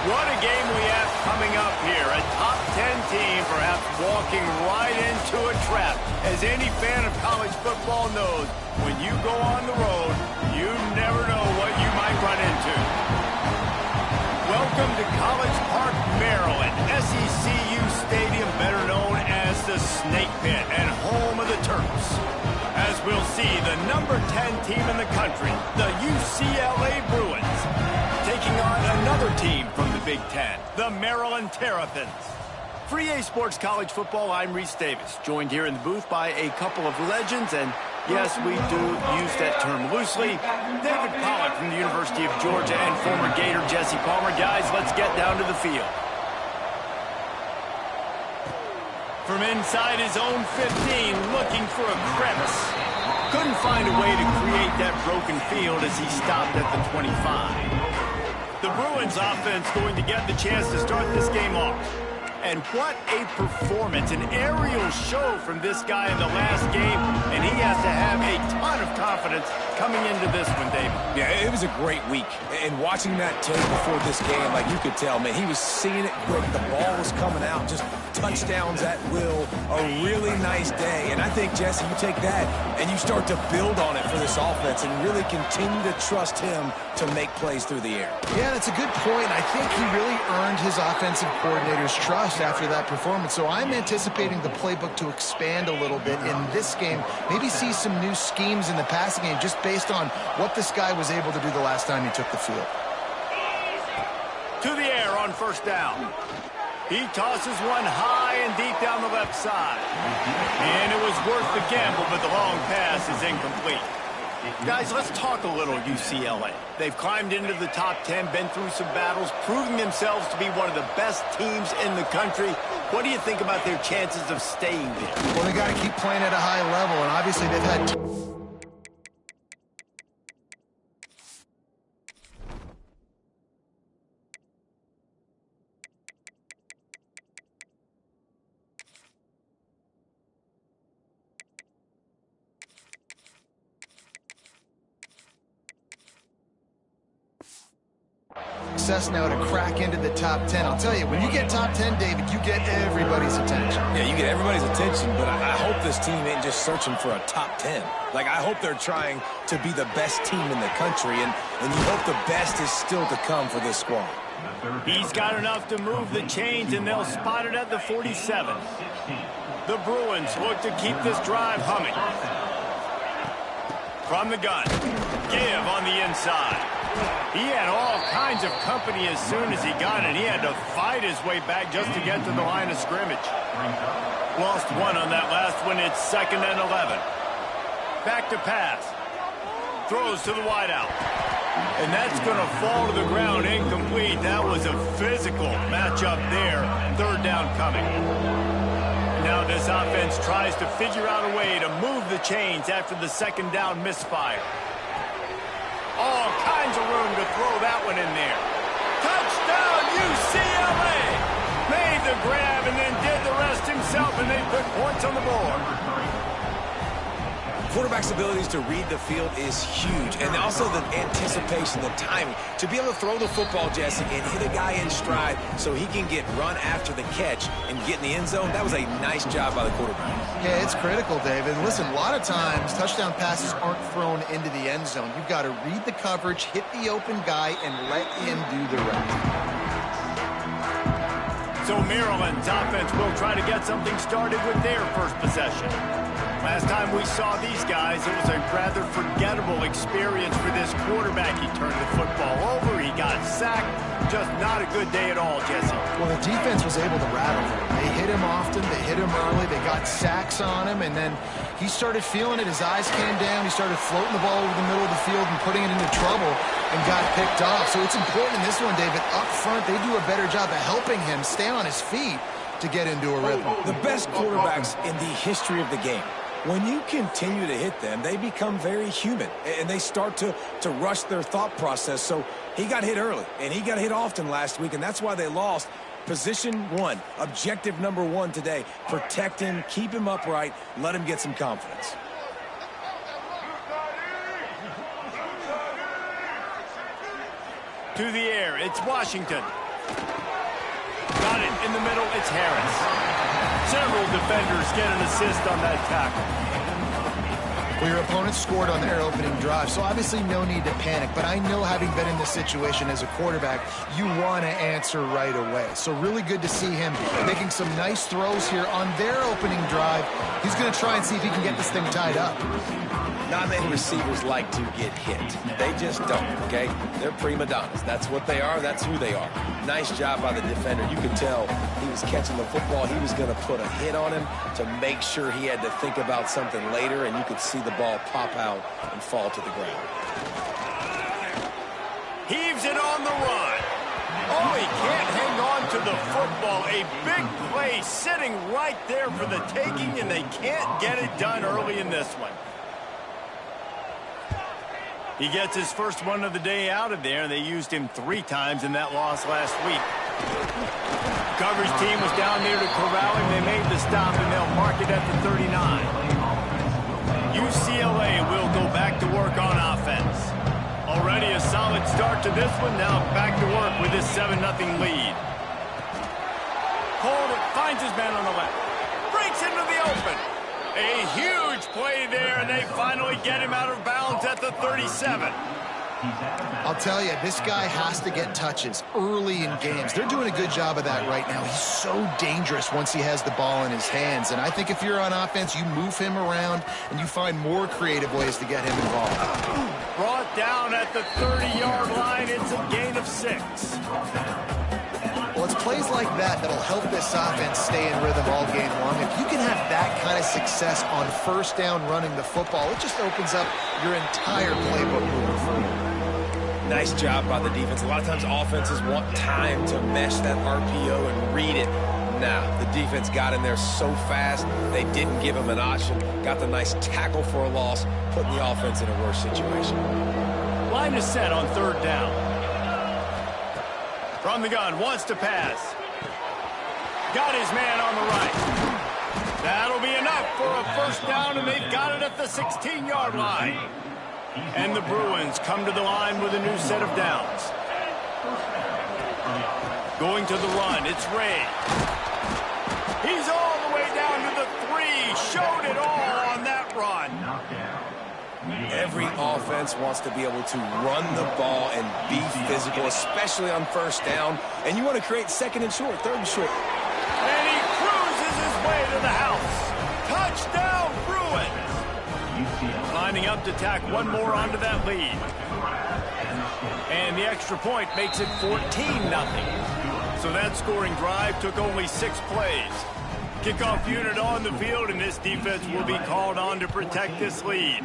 What a game we have coming up here. A top 10 team perhaps walking right into a trap. As any fan of college football knows, when you go on the road, you never know what you might run into. Welcome to College Park, Maryland, SECU Stadium, better known as the Snake Pit and home of the Terps. As we'll see, the number 10 team in the country, the UCLA Bruins, taking on another team from the Big Ten, the Maryland Terrapins. For EA Sports College Football, I'm Reese Davis, joined here in the booth by a couple of legends, and yes, we do use that term loosely. David Pollack from the University of Georgia and former Gator Jesse Palmer. Guys, let's get down to the field. From inside his own 15, looking for a crevice. Couldn't find a way to create that broken field as he stopped at the 25. The Bruins offense going to get the chance to start this game off. And what a performance, an aerial show from this guy in the last game, and he has to have a ton of confidence coming into this one, David. Yeah, it was a great week. And watching that tape before this game, like you could tell, man, he was seeing it quick. The ball was coming out, just touchdowns at will. A really nice day. And I think, Jesse, you take that and you start to build on it for this offense and really continue to trust him to make plays through the air. Yeah, that's a good point. I think he really earned his offensive coordinator's trust after that performance. So I'm anticipating the playbook to expand a little bit in this game. Maybe see some new schemes in the passing game just based on what this guy was able to do the last time he took the field. To the air on first down. He tosses one high and deep down the left side. And it was worth the gamble, but the long pass is incomplete. Guys, let's talk a little UCLA. They've climbed into the top 10, been through some battles, proving themselves to be one of the best teams in the country. What do you think about their chances of staying there? Well, they got to keep playing at a high level, and obviously they've had... success now to crack into the top 10. I'll tell you, when you get top 10, David, you get everybody's attention. Yeah, you get everybody's attention, but I hope this team ain't just searching for a top 10. Like, I hope they're trying to be the best team in the country, and you hope the best is still to come for this squad. He's got enough to move the chains, and they'll spot it at the 47. The Bruins look to keep this drive humming. From the gun, give on the inside. He had all kinds of company as soon as he got it. He had to fight his way back just to get to the line of scrimmage. Lost one on that last one. It's 2nd and 11. Back to pass. Throws to the wideout. And that's going to fall to the ground incomplete. That was a physical matchup there. 3rd down coming. Now this offense tries to figure out a way to move the chains after the 2nd down misfire. All kinds of room to throw that one in there. Touchdown, UCLA! Made the grab and then did the rest himself, and they put points on the board. Quarterback's abilities to read the field is huge, and also the anticipation, the timing. To be able to throw the football, Jesse, and hit a guy in stride so he can get run after the catch and get in the end zone, that was a nice job by the quarterback. Yeah, it's critical, David. Listen, a lot of times, touchdown passes aren't thrown into the end zone. You've got to read the coverage, hit the open guy, and let him do the rest. So Maryland's offense will try to get something started with their first possession. Last time we saw these guys, it was a rather forgettable experience for this quarterback. He turned the football over, he got sacked. Just not a good day at all, Jesse. Well, the defense was able to rattle him. They hit him often, they hit him early, they got sacks on him, and then he started feeling it. His eyes came down, he started floating the ball over the middle of the field and putting it into trouble and got picked off. So it's important in this one, David, up front, they do a better job of helping him stay on his feet to get into a rhythm. The best quarterbacks in the history of the game, when you continue to hit them, they become very human, and they start to rush their thought process. So he got hit early, and he got hit often last week, and that's why they lost. Position 1, objective number 1 today. Protect him, keep him upright, let him get some confidence. To the air, it's Washington. got it in the middle. It's Harris. Several defenders get an assist on that tackle. Well, your opponent scored on their opening drive, so obviously no need to panic. But I know, having been in this situation as a quarterback, you want to answer right away. So really good to see him making some nice throws here on their opening drive. He's going to try and see if he can get this thing tied up. Not many receivers like to get hit. They just don't, okay? They're prima donnas. That's what they are. That's who they are. Nice job by the defender. You could tell he was catching the football. He was going to put a hit on him to make sure he had to think about something later, and you could see the ball pop out and fall to the ground. Heaves it on the run. Oh, he can't hang on to the football. A big play sitting right there for the taking, and they can't get it done early in this one. He gets his first one of the day out of there, and they used him 3 times in that loss last week. Coverage team was down there to corral him. They made the stop, and they'll mark it at the 39. UCLA will go back to work on offense. Already a solid start to this one. Now back to work with this 7-0 lead. Hold it, finds his man on the left. Breaks into the open. A huge play there, and they finally get him out of bounds at the 37. I'll tell you, this guy has to get touches early in games. They're doing a good job of that right now. He's so dangerous once he has the ball in his hands. And I think if you're on offense, you move him around and you find more creative ways to get him involved. Brought down at the 30-yard line. It's a gain of 6. Well, it's plays like that that'll help this offense stay in rhythm all game long. If you can have that kind of success on first down running the football, it just opens up your entire playbook moving forward. Nice job by the defense. A lot of times offenses want time to mesh that RPO and read it. Nah, the defense got in there so fast, they didn't give him an option. Got the nice tackle for a loss, putting the offense in a worse situation. Line is set on 3rd down. From the gun, wants to pass. Got his man on the right. That'll be enough for a first down, and they've got it at the 16-yard line. And the Bruins come to the line with a new set of downs. Going to the run, it's Ray. He's all the way down to the 3. Showed it all on that run. Every offense wants to be able to run the ball and be physical, especially on first down. And you want to create 2nd and short, 3rd and short. And he cruises his way to the house. Touchdown, Bruins. Lining up to tack one more onto that lead. And the extra point makes it 14-0. So that scoring drive took only 6 plays. Kickoff unit on the field, and this defense will be called on to protect this lead.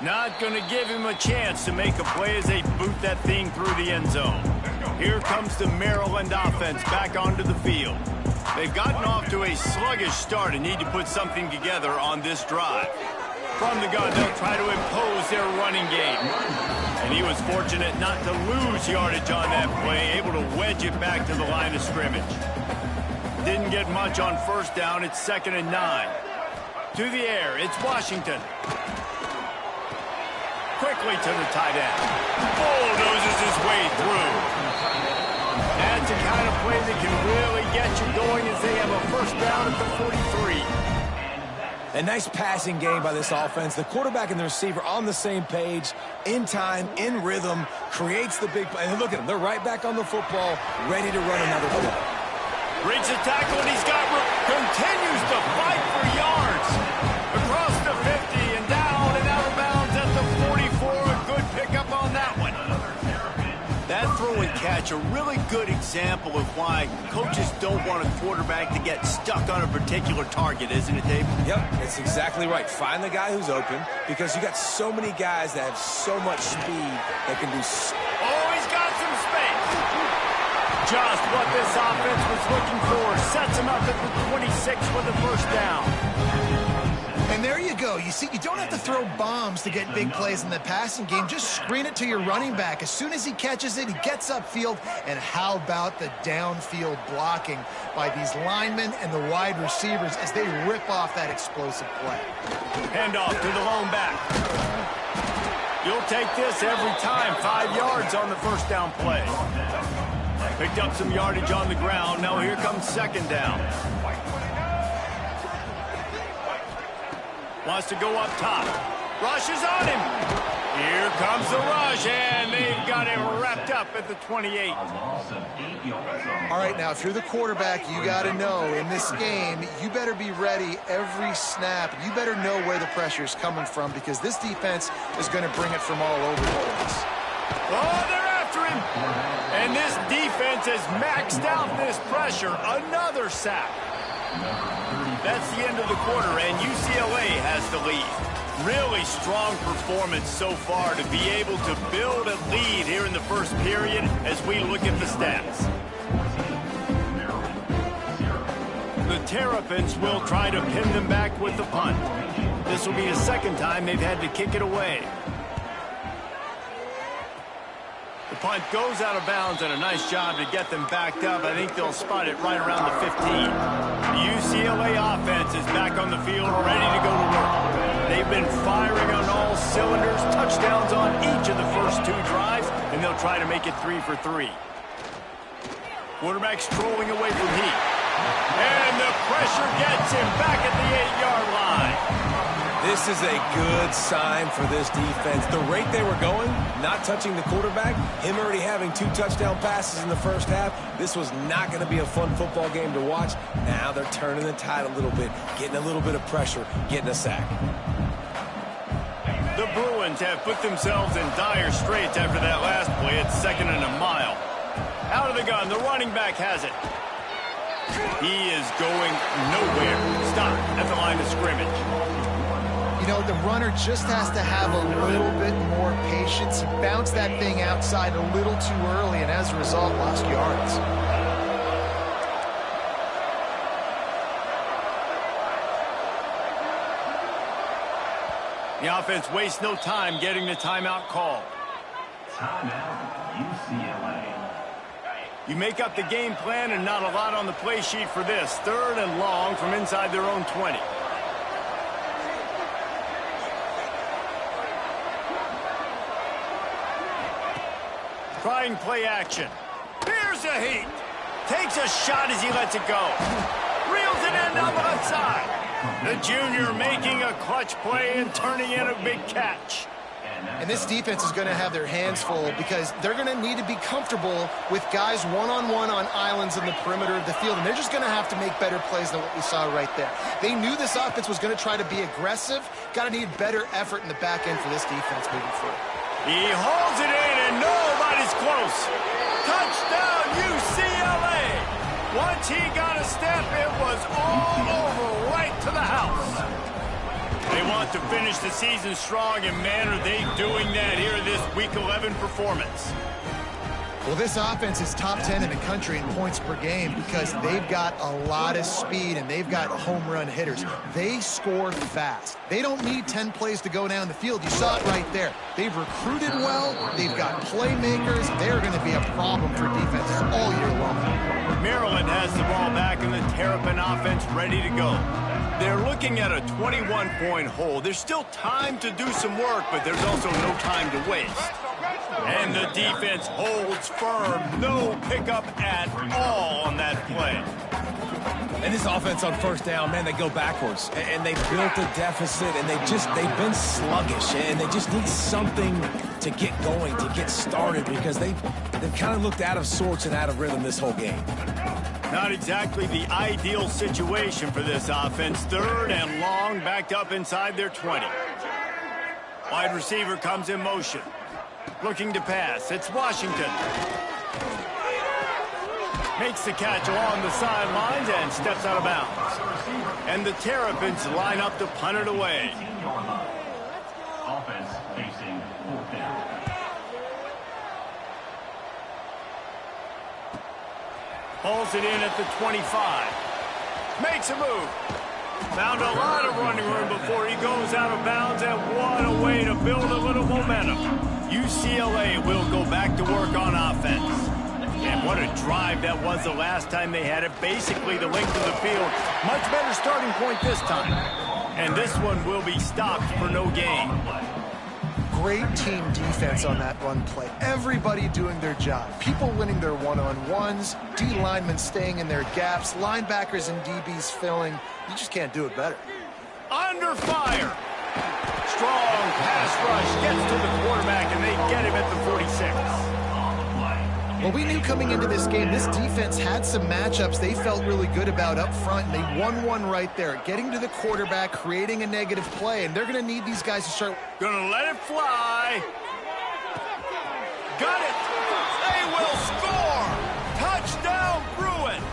Not going to give him a chance to make a play as they boot that thing through the end zone. Here comes the Maryland offense back onto the field. They've gotten off to a sluggish start and need to put something together on this drive. From the gun, they'll try to impose their running game. And he was fortunate not to lose yardage on that play, able to wedge it back to the line of scrimmage. Didn't get much on first down. It's 2nd and 9. To the air, it's Washington. Quickly to the tight end. Bulldozes his way through. That's the kind of play that can really get you going as they have a first down at the 43. A nice passing game by this offense. The quarterback and the receiver on the same page, in time, in rhythm, creates the big play. And look at them. They're right back on the football, ready to run another play. Breaks the tackle, and he's got room. Continues to fight for yards. Across the 50 and down and out of bounds at the 44. A good pickup on that one. That throw and catch, a really good example of why coaches don't want a quarterback to get stuck on a particular target, isn't it, Dave? Yep, that's exactly right. Find the guy who's open, because you got so many guys that have so much speed that can do. Oh, he's got some space. Just what this offense was looking for. Sets him up at the 26 with a first down. And there you go. You see, you don't have to throw bombs to get big plays in the passing game. Just screen it to your running back. As soon as he catches it, he gets upfield. And how about the downfield blocking by these linemen and the wide receivers as they rip off that explosive play. Handoff to the lone back. You'll take this every time. 5 yards on the first down play. Picked up some yardage on the ground. Now here comes second down. Wants to go up top. Rush is on him. Here comes the rush, and they've got him wrapped up at the 28. All right, now, if you're the quarterback, you got to know in this game, you better be ready every snap. You better know where the pressure is coming from because this defense is going to bring it from all over the place. Oh, they're after him. And this defense has maxed out this pressure. Another sack. That's the end of the quarter, and UCLA has the lead. Really strong performance so far to be able to build a lead here in the first period as we look at the stats. The Terrapins will try to pin them back with the punt. This will be the second time they've had to kick it away. The punt goes out of bounds, and a nice job to get them backed up. I think they'll spot it right around the 15. The UCLA offense is back on the field, ready to go to work. They've been firing on all cylinders, touchdowns on each of the first 2 drives, and they'll try to make it 3 for 3. Quarterback strolling away from heat. And the pressure gets him back at the 8-yard line. This is a good sign for this defense. The rate they were going, not touching the quarterback, him already having 2 touchdown passes in the first half, this was not going to be a fun football game to watch. Now they're turning the tide a little bit, getting a little bit of pressure, getting a sack. The Bruins have put themselves in dire straits after that last play. It's 2nd and a mile. Out of the gun, the running back has it. He is going nowhere. Stop at the line of scrimmage. You know, the runner just has to have a little bit more patience. He bounced that thing outside a little too early, and as a result, lost yards. The offense wastes no time getting the timeout call. Timeout, UCLA. You make up the game plan and not a lot on the play sheet for this. 3rd and long from inside their own 20. Trying play action. Here's a heat. Takes a shot as he lets it go. Reels it in down the left side. The junior making a clutch play and turning in a big catch. And this defense is going to have their hands full because they're going to need to be comfortable with guys one-on-one on islands in the perimeter of the field. And they're just going to have to make better plays than what we saw right there. They knew this offense was going to try to be aggressive. Got to need better effort in the back end for this defense moving forward. He holds it in and nobody's close. Touchdown UCLA. Once he got a step, it was all over right to the house. They want to finish the season strong, and man, are they doing that here in this Week 11 performance. Well, this offense is top 10 in the country in points per game because they've got a lot of speed and they've got home run hitters. They score fast. They don't need 10 plays to go down the field. You saw it right there. They've recruited well. They've got playmakers. They're going to be a problem for defenses all year long. Maryland has the ball back and the Terrapin offense ready to go. They're looking at a 21-point hold. There's still time to do some work, but there's also no time to waste. And the defense holds firm. No pickup at all on that play. And this offense on first down, man, they go backwards. And they built a deficit, and they've been sluggish. And they just need something to get going, to get started, because they've kind of looked out of sorts and out of rhythm this whole game. Not exactly the ideal situation for this offense. 3rd and long, backed up inside their 20. Wide receiver comes in motion. Looking to pass. It's Washington. Makes the catch along the sidelines and steps out of bounds. And the Terrapins line up to punt it away. Offense facing 4th down. Pulls it in at the 25. Makes a move. Found a lot of running room before he goes out of bounds, and what a way to build a little momentum. UCLA will go back to work on offense. And what a drive that was the last time they had it. Basically the length of the field. Much better starting point this time. And this one will be stopped for no gain. great team defense on that run play. Everybody doing their job. People winning their one-on-ones, D linemen staying in their gaps, linebackers and DBs filling. You just can't do it better. Under fire. Strong pass rush gets to the quarterback, and they get him at the 46. Well, we knew coming into this game, this defense had some matchups they felt really good about up front, and they won one right there, getting to the quarterback, creating a negative play, and they're going to need these guys to start. Gonna let it fly. Got it. They will score. Touchdown, Bruins.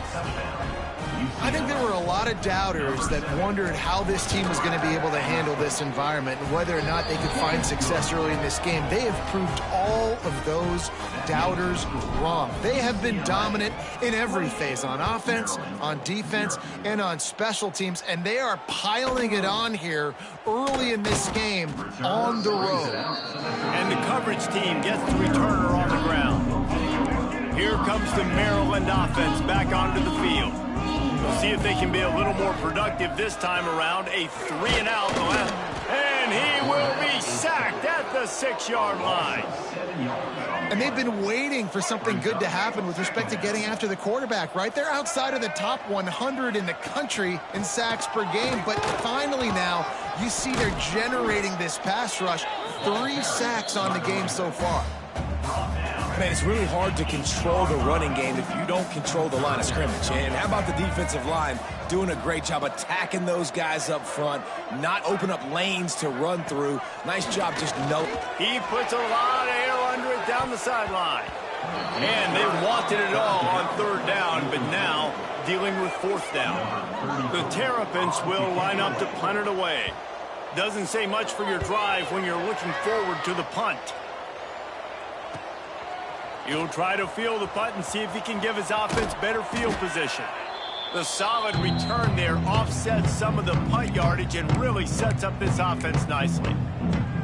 I think there were a lot of doubters that wondered how this team was going to be able to handle this environment and whether or not they could find success early in this game. They have proved all of those doubters wrong. They have been dominant in every phase, on offense, on defense, and on special teams, and they are piling it on here early in this game on the road. And the coverage team gets the returner on the ground. Here comes the Maryland offense back onto the field. We'll see if they can be a little more productive this time around. A 3-and-out. And he will be sacked at the 6-yard line. And they've been waiting for something good to happen with respect to getting after the quarterback, right? They're outside of the top 100 in the country in sacks per game, but finally now you see they're generating this pass rush. 3 sacks on the game so far. Man, it's really hard to control the running game if you don't control the line of scrimmage. And how about the defensive line doing a great job attacking those guys up front, not open up lanes to run through. Nice job just no. He puts a lot of air under it down the sideline. And they wanted it all on 3rd down, but now dealing with 4th down. The Terrapins will line up to punt it away. Doesn't say much for your drive when you're looking forward to the punt. He'll try to field the punt and see if he can give his offense better field position. The solid return there offsets some of the punt yardage and really sets up this offense nicely.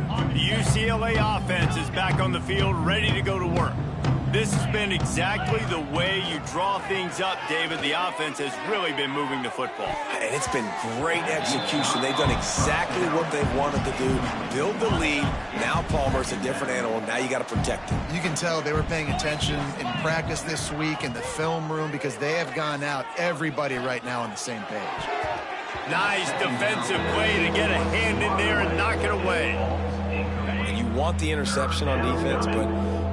The UCLA offense is back on the field, ready to go to work. This has been exactly the way you draw things up, David. The offense has really been moving the football. And it's been great execution. They've done exactly what they've wanted to do. Build the lead. Now Palmer's a different animal. Now you got to protect him. You can tell they were paying attention in practice this week in the film room because they have gone out, everybody right now on the same page. Nice defensive play to get a hand in there and knock it away. And you want the interception on defense, but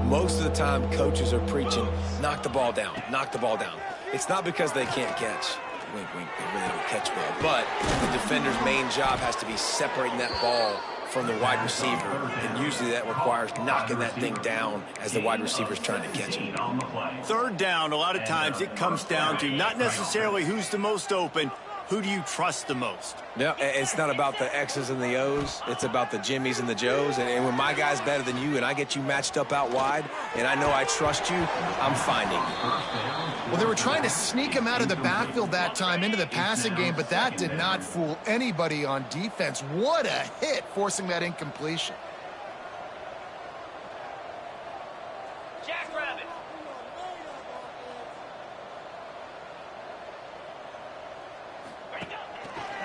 most of the time, coaches are preaching, knock the ball down, knock the ball down. It's not because they can't catch. Wink, wink, they really don't catch well. But the defender's main job has to be separating that ball from the wide receiver. And usually that requires knocking that thing down as the wide receiver's trying to catch it. 3rd down, a lot of times it comes down to not necessarily who's the most open, who do you trust the most? No, it's not about the X's and the O's. It's about the Jimmies and the Joes. And when my guy's better than you and I get you matched up out wide and I know I trust you, I'm finding you. Well, they were trying to sneak him out of the backfield that time into the passing game, but that did not fool anybody on defense. What a hit, forcing that incompletion.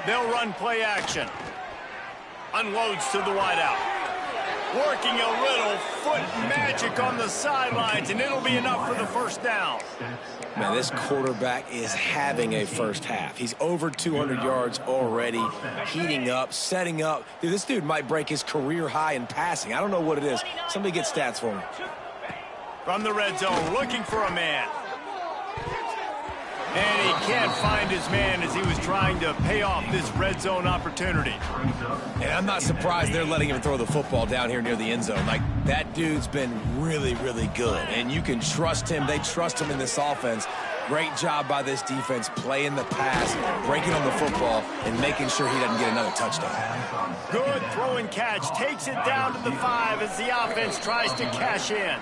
They'll run play action. Unloads to the wideout. Working a little foot magic on the sidelines, and it'll be enough for the 1st down. Man, this quarterback is having a first half. He's over 200 yards already, heating up, setting up. Dude, this dude might break his career high in passing. I don't know what it is. Somebody get stats for me. From the red zone, looking for a man. And he can't find his man as he was trying to pay off this red zone opportunity. And I'm not surprised they're letting him throw the football down here near the end zone. Like, that dude's been really, really good. And you can trust him. They trust him in this offense. Great job by this defense playing the pass, breaking on the football, and making sure he doesn't get another touchdown. Good throw and catch. Takes it down to the 5 as the offense tries to cash in.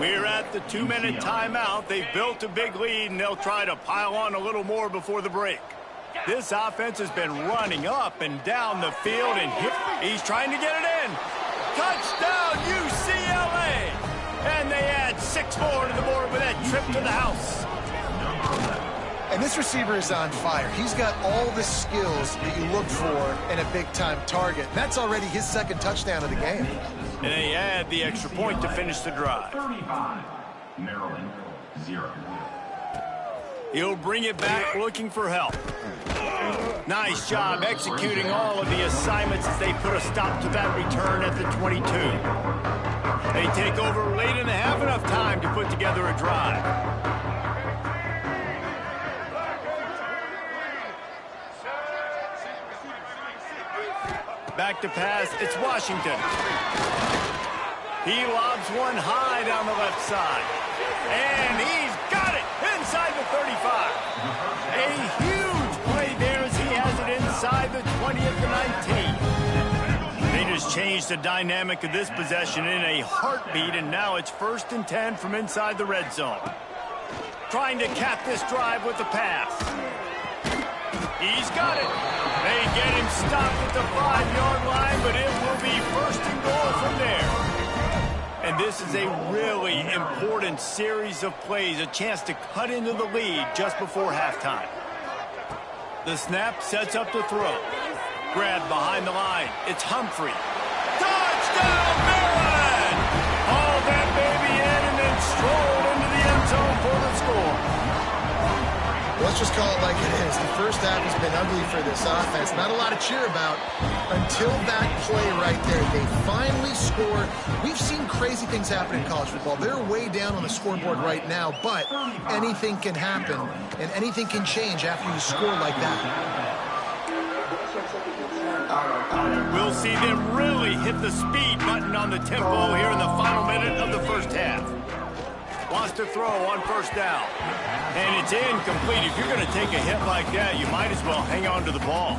We're at the 2-minute timeout. They've built a big lead, and they'll try to pile on a little more before the break. This offense has been running up and down the field, and he's trying to get it in. Touchdown, UCLA! And they add 6 more to the board with that trip to the house. And And this receiver is on fire. He's got all the skills that you look for in a big-time target. That's already his second touchdown of the game. And they add the extra point to finish the drive. 35, Maryland, 0. He'll bring it back looking for help. Nice job executing all of the assignments as they put a stop to that return at the 22. They take over late in the half, enough time to put together a drive. Back to pass, it's Washington. He lobs one high down the left side. And he's got it inside the 35. A huge play there as he has it inside the 20 at the 19. They just changed the dynamic of this possession in a heartbeat, and now it's 1st and 10 from inside the red zone. Trying to cap this drive with the pass. He's got it. They get him stopped at the 5-yard line, but it will be 1st and goal from there. And this is a really important series of plays, a chance to cut into the lead just before halftime. The snap sets up the throw. Grab behind the line. It's Humphrey. Touchdown, Maryland! Hauled that baby in and then strolled into the end zone for the score. Let's just call it like it is. The first half has been ugly for this offense. Not a lot to cheer about until that play right there. They finally score. We've seen crazy things happen in college football. They're way down on the scoreboard right now, but anything can happen, and anything can change after you score like that. We'll see them really hit the speed button on the tempo here in the final minute of the first half. Wants to throw on 1st down. And it's incomplete. If you're going to take a hit like that, you might as well hang on to the ball.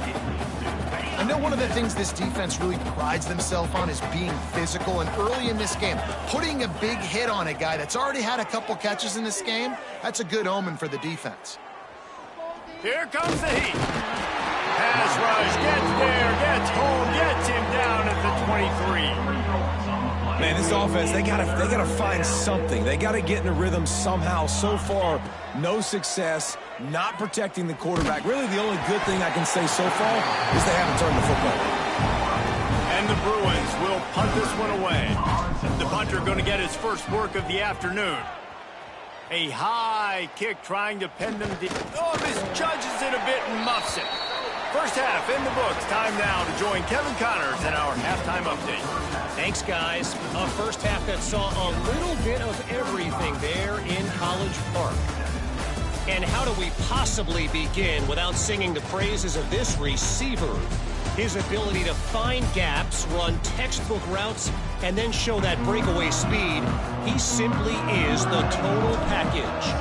I know one of the things this defense really prides themselves on is being physical, and early in this game, putting a big hit on a guy that's already had a couple catches in this game, that's a good omen for the defense. Here comes the heat. Pass rush, gets there, gets home, gets him down at the 23. Man, this offense, they gotta find something. They gotta get in a rhythm somehow. So far, no success, not protecting the quarterback. Really, the only good thing I can say so far is they haven't turned the football. And the Bruins will punt this one away. The punter going to get his first work of the afternoon. A high kick trying to pin them. Oh, misjudges it a bit and muffs it. First half in the books. Time now to join Kevin Connors in our halftime update. Thanks, guys. A first half that saw a little bit of everything there in College Park. And how do we possibly begin without singing the praises of this receiver? His ability to find gaps, run textbook routes, and then show that breakaway speed. He simply is the total package.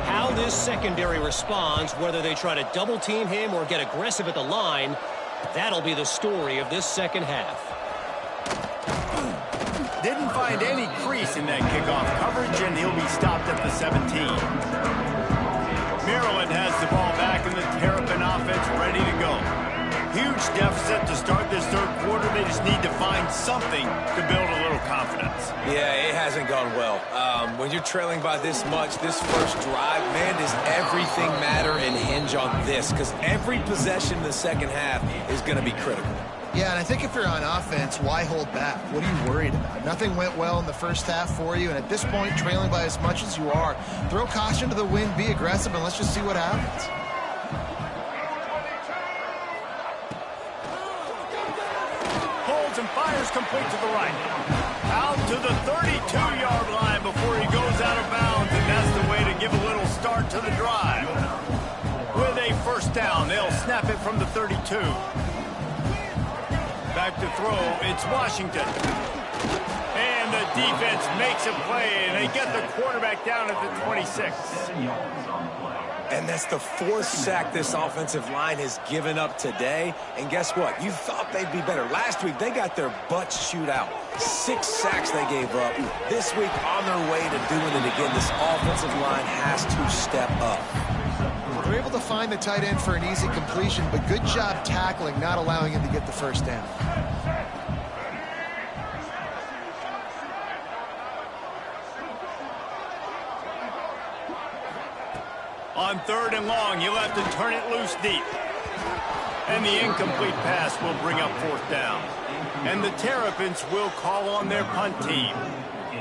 How this secondary responds, whether they try to double team him or get aggressive at the line, that'll be the story of this second half. Didn't find any crease in that kickoff coverage, and he'll be stopped at the 17. Maryland has the ball back, and the Terrapin offense ready to go. Huge deficit to start this third quarter. They just need to find something to build a little confidence. Yeah, it hasn't gone well. When you're trailing by this much, this first drive, man, does everything matter and hinge on this? Because every possession in the second half is going to be critical. Yeah, and I think if you're on offense, why hold back? What are you worried about? Nothing went well in the first half for you, and at this point, trailing by as much as you are, throw caution to the wind, be aggressive, and let's just see what happens. Holds and fires complete to the right. Out to the 32-yard line before he goes out of bounds, and that's the way to give a little start to the drive. With a first down, they'll snap it from the 32. Back to throw, it's Washington. And the defense makes a play, and they get the quarterback down at the 26. And that's the fourth sack this offensive line has given up today. And guess what? You thought they'd be better. Last week, they got their butts chewed out. 6 sacks they gave up. This week, on their way to doing it again, this offensive line has to step up. They're able to find the tight end for an easy completion, but good job tackling, not allowing him to get the first down. On 3rd and long, he'll have to turn it loose deep. And the incomplete pass will bring up 4th down. And the Terrapins will call on their punt team.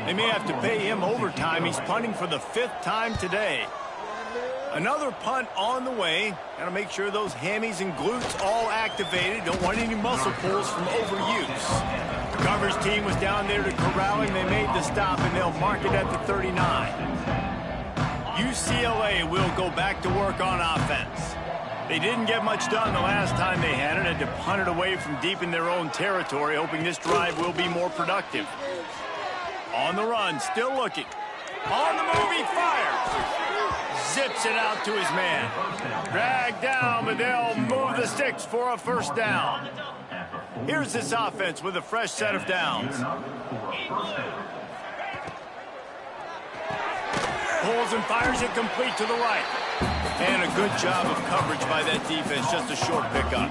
They may have to pay him overtime. He's punting for the 5th time today. Another punt on the way. Got to make sure those hammies and glutes all activated. Don't want any muscle pulls from overuse. The coverage team was down there to corral him. They made the stop, and they'll mark it at the 39. UCLA will go back to work on offense. They didn't get much done the last time they had it. Had to punt it away from deep in their own territory, hoping this drive will be more productive. On the run, still looking. On the move, he fires. Zips it out to his man. Dragged down, but they'll move the sticks for a 1st down. Here's this offense with a fresh set of downs. Pulls and fires it complete to the right. And a good job of coverage by that defense, just a short pickup.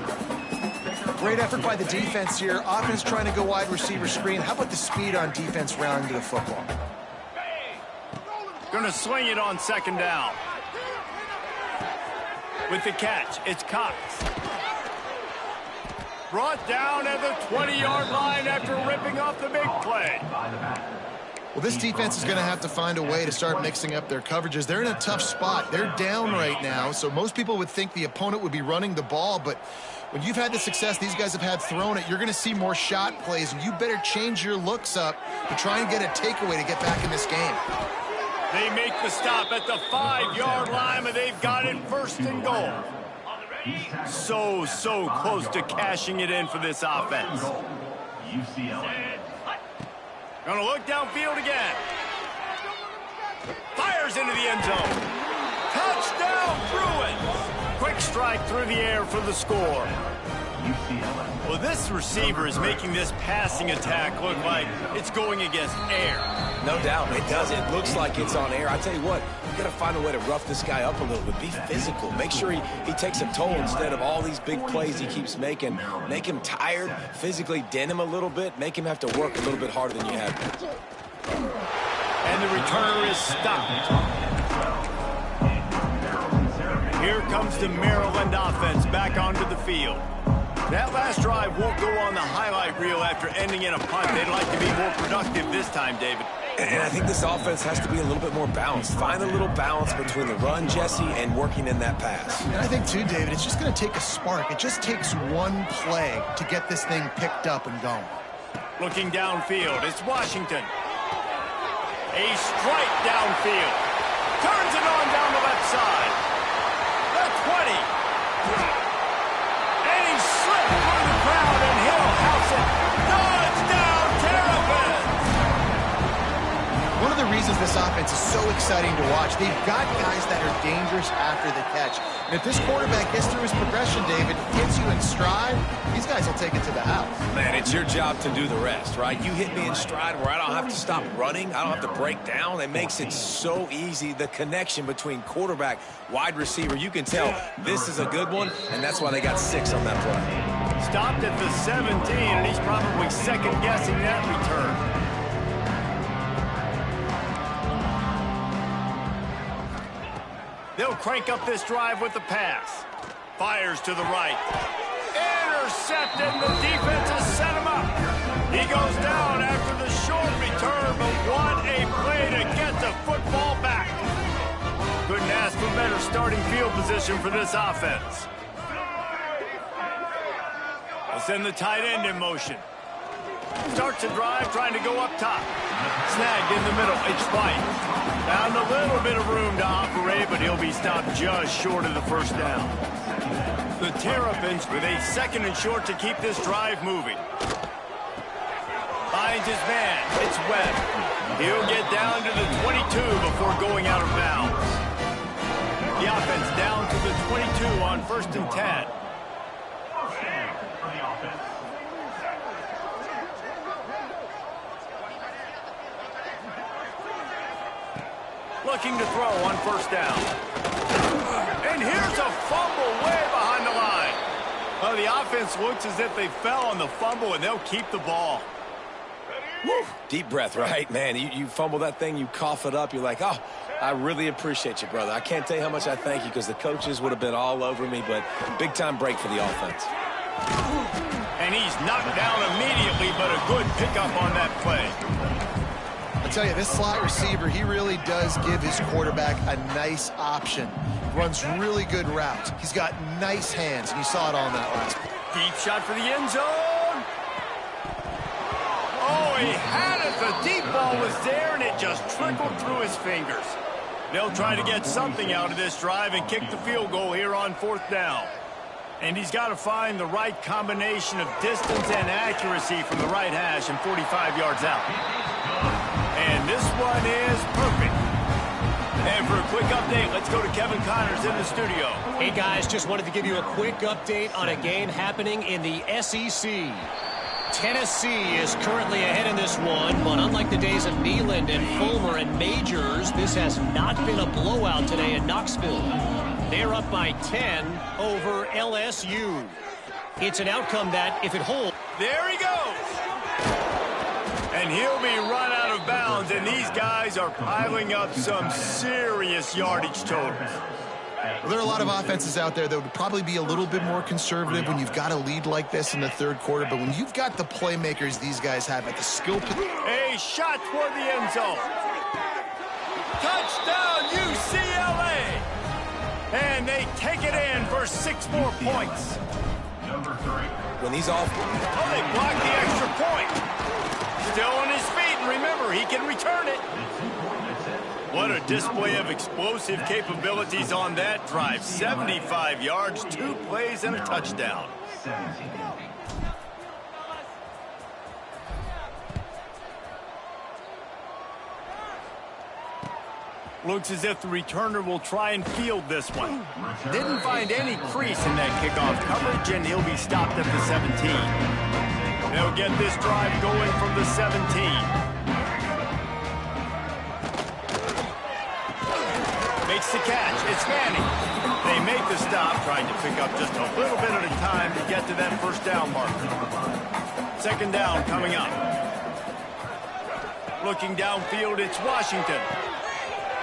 Great effort by the defense here. Offense trying to go wide receiver screen. How about the speed on defense rounding to the football? Gonna swing it on 2nd down. With the catch, it's Cox. Brought down at the 20-yard line after ripping off the big play. Well, this defense is going to have to find a way to start mixing up their coverages. They're in a tough spot. They're down right now, so most people would think the opponent would be running the ball, but when you've had the success these guys have had throwing it, you're going to see more shot plays, and you better change your looks up to try and get a takeaway to get back in this game. They make the stop at the 5-yard line, but they've got it 1st and goal. So close to cashing it in for this offense. UCLA. Gonna look downfield again. Fires into the end zone. Touchdown, Bruins! Quick strike through the air for the score. UCLA. Well, this receiver is making this passing attack look like it's going against air. No doubt, it does. It looks like it's on air. I tell you what, you got to find a way to rough this guy up a little bit. Be physical. Make sure he takes a toll instead of all these big plays he keeps making. Make him tired, physically dent him a little bit, make him have to work a little bit harder than you have been. And the returner is stopped. Here comes the Maryland offense back onto the field. That last drive won't go on the highlight reel after ending in a punt. They'd like to be more productive this time, David. And I think this offense has to be a little bit more balanced. Find a little balance between the run, Jesse, and working in that pass. And I think, too, David, it's just going to take a spark. It just takes one play to get this thing picked up and going. Looking downfield, it's Washington. A strike downfield. Turns it on down the left side. The 20. And he slipped through the crowd, and he'll house it. Touchdown, Terrapins! One of the reasons this offense is so exciting to watch, they've got guys that are dangerous after the catch. And if this quarterback gets through his progression, David, hits you in stride, these guys will take it to the house. Man, it's your job to do the rest, right? You hit me in stride where I don't have to stop running. I don't have to break down. It makes it so easy. The connection between quarterback, wide receiver, you can tell this is a good one, and that's why they got 6 on that play. Stopped at the 17, and he's probably second-guessing that return. They'll crank up this drive with the pass. Fires to the right. Intercepted, and the defense has set him up. He goes down after the short return, but what a play to get the football back. Couldn't ask for better starting field position for this offense. They'll send the tight end in motion. Starts the drive trying to go up top. Snagged in the middle. It's White. Found a little bit of room to operate, but he'll be stopped just short of the 1st down. The Terrapins with a 2nd and short to keep this drive moving. Finds his man. It's Webb. He'll get down to the 22 before going out of bounds. The offense down to the 22 on 1st and 10. Looking to throw on 1st down. And here's a fumble way behind the line. Oh, the offense looks as if they fell on the fumble, and they'll keep the ball. Woo, deep breath, right? Man, you fumble that thing, you cough it up, you're like, oh, I really appreciate you, brother. I can't tell you how much I thank you because the coaches would have been all over me, but big-time break for the offense. And he's knocked down immediately, but a good pickup on that play. I tell you, this slot receiver, he really does give his quarterback a nice option. Runs really good routes. He's got nice hands, and you saw it on that last play. Deep shot for the end zone. Oh, he had it. The deep ball was there, and it just trickled through his fingers. They'll try to get something out of this drive and kick the field goal here on 4th down. And he's got to find the right combination of distance and accuracy from the right hash and 45 yards out. And this one is perfect. And for a quick update, let's go to Kevin Connors in the studio. Hey, guys, just wanted to give you a quick update on a game happening in the SEC. Tennessee is currently ahead in this one, but unlike the days of Neyland and Fulmer and Majors, this has not been a blowout today in Knoxville. They're up by 10 over LSU. It's an outcome that, if it holds... There he goes! And he'll be run out of bounds, and these guys are piling up some serious yardage totals. Well, there are a lot of offenses out there that would probably be a little bit more conservative when you've got a lead like this in the 3rd quarter, but when you've got the playmakers these guys have at the skill... A shot toward the end zone. Touchdown, UCLA! And they take it in for 6 more points. Number 3. When he's off... Oh, they blocked the extra point. Still on his feet, and remember, he can return it. What a display of explosive capabilities on that drive. 75 yards, 2 plays, and a touchdown. 17. Looks as if the returner will try and field this one. Didn't find any crease in that kickoff coverage, and he'll be stopped at the 17. They'll get this drive going from the 17. Makes the catch. It's Manning. They make the stop, trying to pick up just a little bit at a time to get to that 1st down marker. 2nd down coming up. Looking downfield, it's Washington.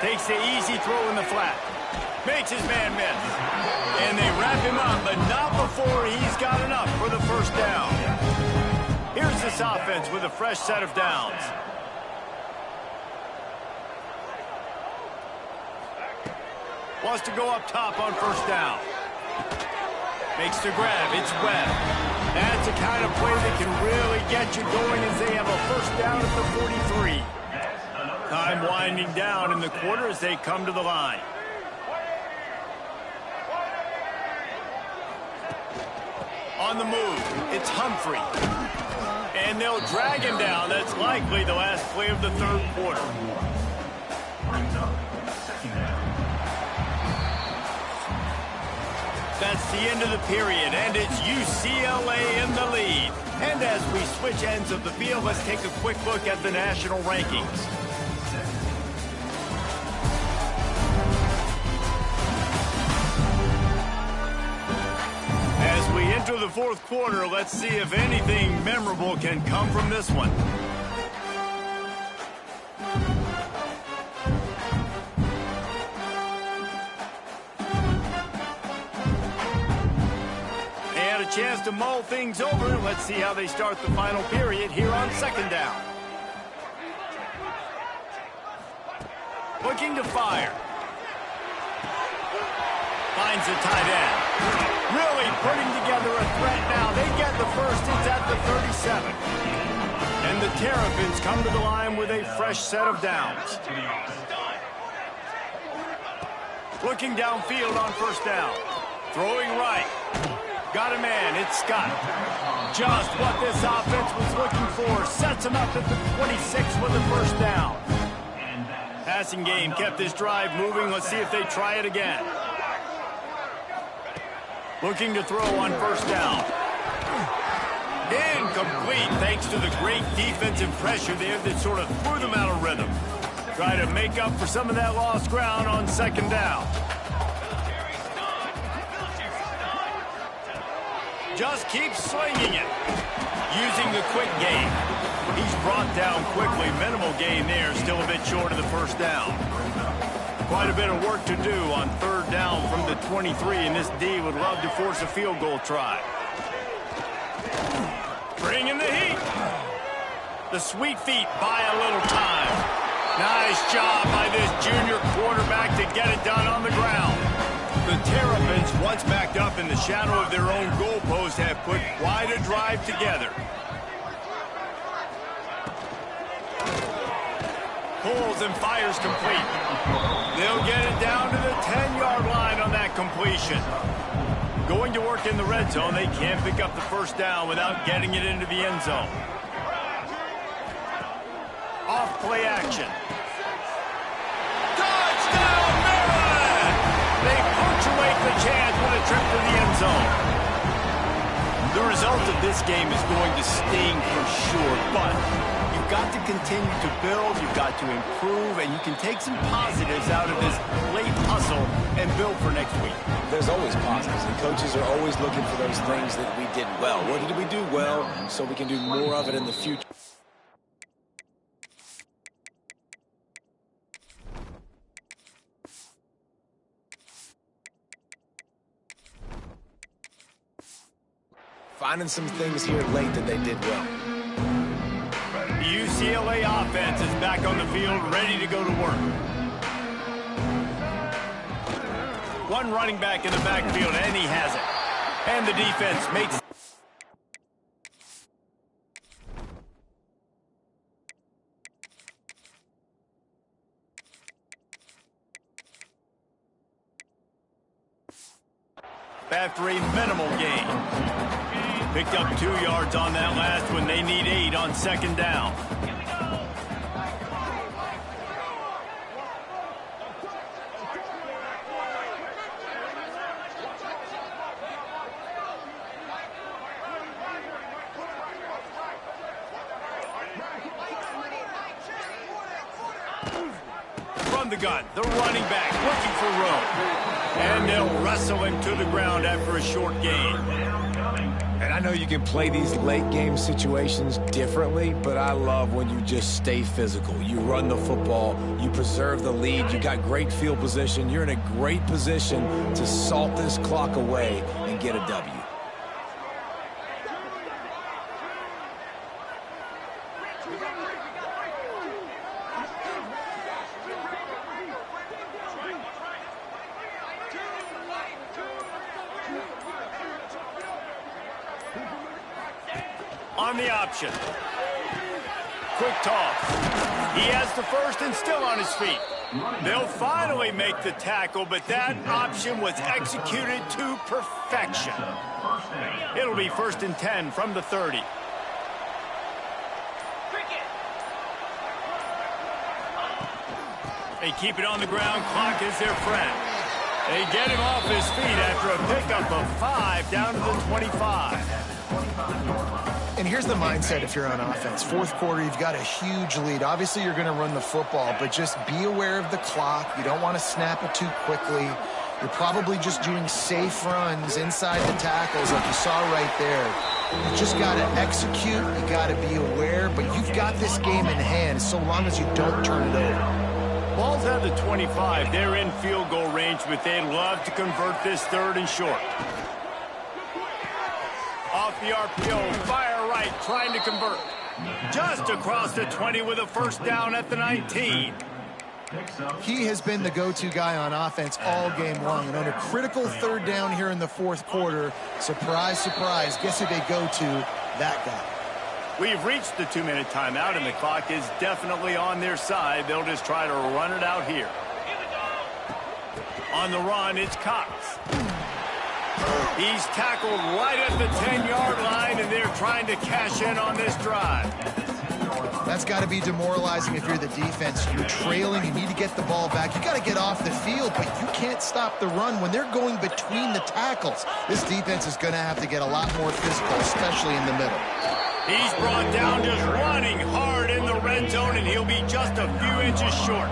Takes the easy throw in the flat. Makes his man miss. And they wrap him up, but not before he's got enough for the 1st down. Here's this offense with a fresh set of downs. Wants to go up top on 1st down. Makes the grab. It's Webb. That's the kind of play that can really get you going as they have a 1st down at the 43. Time winding down in the quarter as they come to the line. On the move, it's Humphrey. And they'll drag him down. That's likely the last play of the 3rd quarter. That's the end of the period, and it's UCLA in the lead. And as we switch ends of the field, let's take a quick look at the national rankings. As we enter the 4th quarter, let's see if anything memorable can come from this one. And a chance to mull things over. Let's see how they start the final period here on 2nd down. Looking to fire. Finds a tight end. Really putting together a threat now. They get the 1st. It's at the 37. And the Terrapins come to the line with a fresh set of downs. Looking downfield on 1st down. Throwing right. Got a man. It's Scott. Just what this offense was looking for. Sets him up at the 26 with the 1st down. Passing game kept this drive moving. Let's see if they try it again. Looking to throw on 1st down. Incomplete thanks to the great defensive pressure there that sort of threw them out of rhythm. Try to make up for some of that lost ground on 2nd down. Just keep slinging it. Using the quick game. He's brought down quickly. Minimal gain there. Still a bit short of the first down. Quite a bit of work to do on third down from the 23, and this D would love to force a field goal try. Bring in the heat. The sweet feet buy a little time. Nice job by this junior quarterback to get it done on the ground. The Terrapins, once backed up in the shadow of their own goalpost, have put quite a drive together. Pulls and fires complete. They'll get it down to the 10-yard line on that completion. Going to work in the red zone, they can't pick up the first down without getting it into the end zone. Off play action. Touchdown, Maryland! They punctuate the chance with a trip to the end zone. The result of this game is going to sting for sure, but you've got to continue to build, you've got to improve, and you can take some positives out of this late hustle and build for next week. There's always positives, and coaches are always looking for those things that we did well. What did we do well so we can do more of it in the future? Finding some things here late that they did well. The UCLA offense is back on the field, ready to go to work. One running back in the backfield, and he has it. And the defense makes... after a minimal gain. Picked up 2 yards on that last one. They need 8 on second down. From the gun, the running back looking for room. And they'll wrestle him to the ground after a short gain. And I know you can play these late game situations differently, but I love when you just stay physical. You run the football, you preserve the lead, you got great field position, you're in a great position to salt this clock away and get a W. On the option. Quick toss. He has the first and still on his feet. They'll finally make the tackle, but that option was executed to perfection. It'll be 1st and 10 from the 30. They keep it on the ground. Clock is their friend. They get him off his feet after a pickup of 5 down to the 25. And here's the mindset if you're on offense. Fourth quarter, you've got a huge lead. Obviously, you're going to run the football, but just be aware of the clock. You don't want to snap it too quickly. You're probably just doing safe runs inside the tackles like you saw right there. You just got to execute. You got to be aware, but you've got this game in hand so long as you don't turn it over. Ball's at the 25. They're in field goal range, but they'd love to convert this 3rd and short. Off the RPO, fire right, trying to convert. Just across the 20 with a first down at the 19. He has been the go-to guy on offense all game long. And on a critical 3rd down here in the 4th quarter, surprise, surprise, guess who they go to? That guy. We've reached the 2-minute timeout, and the clock is definitely on their side. They'll just try to run it out here. On the run, it's Cox. He's tackled right at the 10-yard line, and they're trying to cash in on this drive. That's got to be demoralizing if you're the defense. You're trailing. You need to get the ball back. You got to get off the field, but you can't stop the run when they're going between the tackles. This defense is going to have to get a lot more physical, especially in the middle. He's brought down just running hard in the red zone, and he'll be just a few inches short.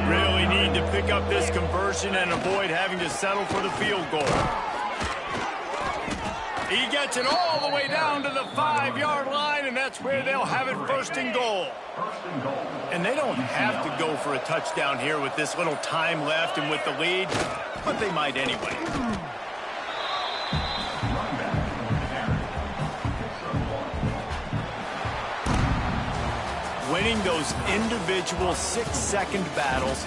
Really need to pick up this conversion and avoid having to settle for the field goal. He gets it all the way down to the 5-yard line, and that's where they'll have it first and goal. And they don't have to go for a touchdown here with this little time left and with the lead, but they might anyway. Winning those individual 6-second battles